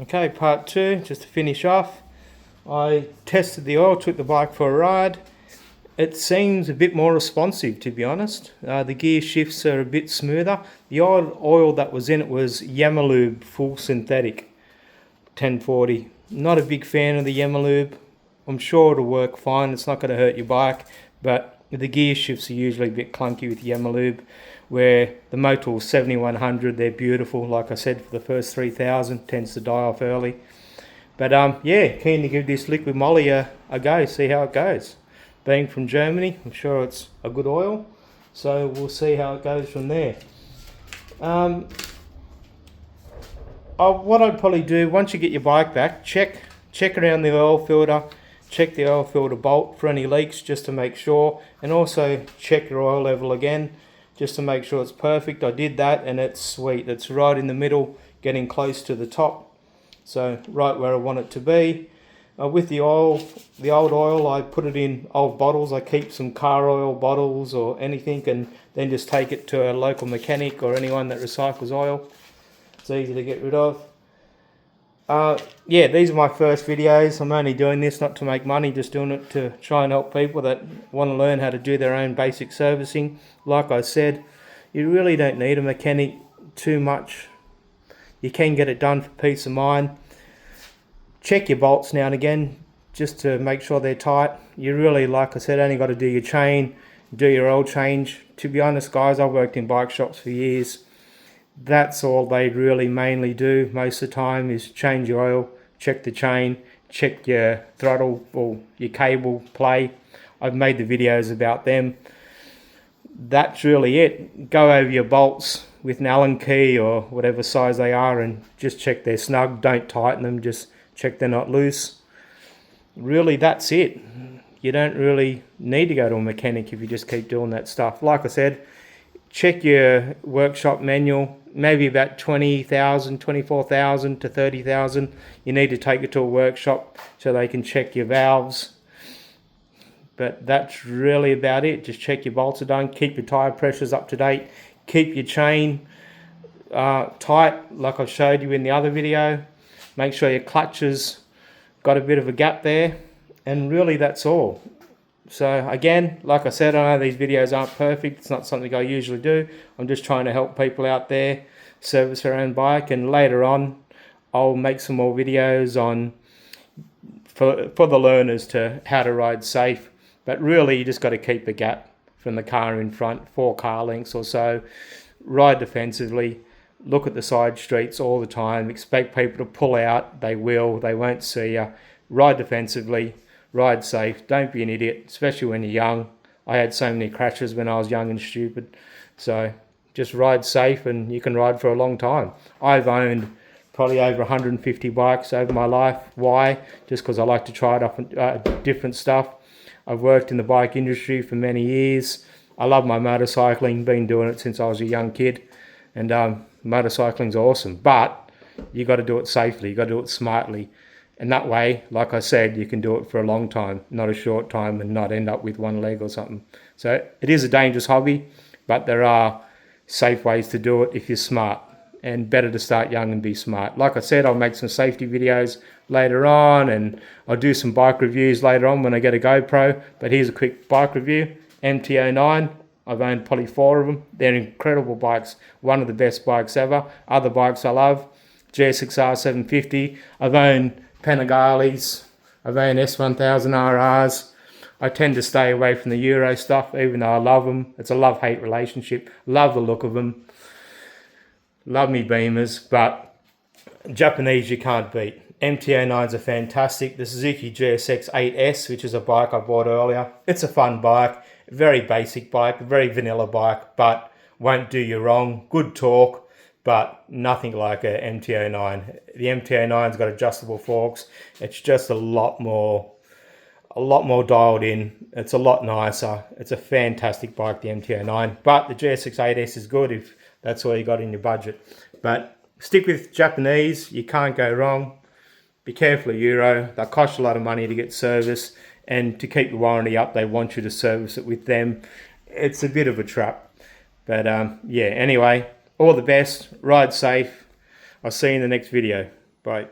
Okay, part two, just to finish off. I tested the oil, took the bike for a ride. It seems a bit more responsive, to be honest. The gear shifts are a bit smoother. The old oil that was in it was Yamaha full synthetic 1040. Not a big fan of the Yamaha. I'm sure it'll work fine. It's not going to hurt your bike, but the gear shifts are usually a bit clunky with Yamaha, where the Motul 7100, they're beautiful. Like I said, for the first 3000, tends to die off early. But yeah, keen to give this liquid moly a go, see how it goes. Being from Germany, I'm sure it's a good oil, so we'll see how it goes from there. What I'd probably do, once you get your bike back, check around the oil filter, check the oil filter bolt for any leaks just to make sure, and also check your oil level again just to make sure it's perfect. I did that and it's sweet. It's right in the middle, getting close to the top, so right where I want it to be. With the old oil, I put it in old bottles. I keep some car oil bottles or anything, and then just take it to a local mechanic or anyone that recycles oil. It's easy to get rid of. Yeah, these are my first videos. I'm only doing this not to make money, just doing it to try and help people that want to learn how to do their own basic servicing. Like I said, you really don't need a mechanic too much. You can get it done for peace of mind. Check your bolts now and again just to make sure they're tight. You really, like I said, only got to do your chain, do your oil change. To be honest, guys, I've worked in bike shops for years. That's all they really mainly do most of the time, is change your oil, check the chain, check your throttle or your cable play. I've made the videos about them. That's really it. Go over your bolts with an Allen key or whatever size they are and just check they're snug. Don't tighten them, just check they're not loose. Really, that's it. You don't really need to go to a mechanic if you just keep doing that stuff. Like I said, check your workshop manual, maybe about 20,000, 24,000 to 30,000. You need to take it to a workshop so they can check your valves. But that's really about it. Just check your bolts are done, keep your tire pressures up to date, keep your chain tight like I showed you in the other video. Make sure your clutches got a bit of a gap there, and really that's all. So again, like I said, I know these videos aren't perfect. It's not something I usually do. I'm just trying to help people out there service their own bike, and later on I'll make some more videos on for the learners to how to ride safe. But really, you just got to keep a gap from the car in front, 4 car lengths or so. Ride defensively. Look at the side streets all the time. Expect people to pull out. They will. They won't see you. Ride defensively. Ride safe. Don't be an idiot, especially when you're young. I had so many crashes when I was young and stupid. So just ride safe and you can ride for a long time. I've owned probably over 150 bikes over my life. Why? Just because I like to try it up different stuff. I've worked in the bike industry for many years. I love my motorcycling. Been doing it since I was a young kid. And motorcycling's awesome. But you got to do it safely. You got to do it smartly. And that way, like I said, you can do it for a long time, not a short time, and not end up with one leg or something. So it is a dangerous hobby, but there are safe ways to do it if you're smart. And better to start young and be smart. Like I said, I'll make some safety videos later on, and I'll do some bike reviews later on when I get a GoPro. But here's a quick bike review. MT09. I've owned probably 4 of them. They're incredible bikes. One of the best bikes ever. Other bikes I love. GSXR 750. I've owned Panigales. I've owned S1000RRs. I tend to stay away from the Euro stuff, even though I love them. It's a love-hate relationship. Love the look of them. Love me Beamers, but Japanese you can't beat. MT09s are fantastic. The Suzuki GSX 8S, which is a bike I bought earlier. It's a fun bike, very basic bike, very vanilla bike, but won't do you wrong. Good torque, but nothing like a MT09. The MT09's got adjustable forks. It's just a lot more dialed in. It's a lot nicer. It's a fantastic bike, the MT09. But the GSX 8S is good if that's all you got in your budget. But stick with Japanese. You can't go wrong. Be careful of Euro. They cost a lot of money to get serviced. And to keep the warranty up, they want you to service it with them. It's a bit of a trap. But yeah, anyway, all the best. Ride safe. I'll see you in the next video. Bye.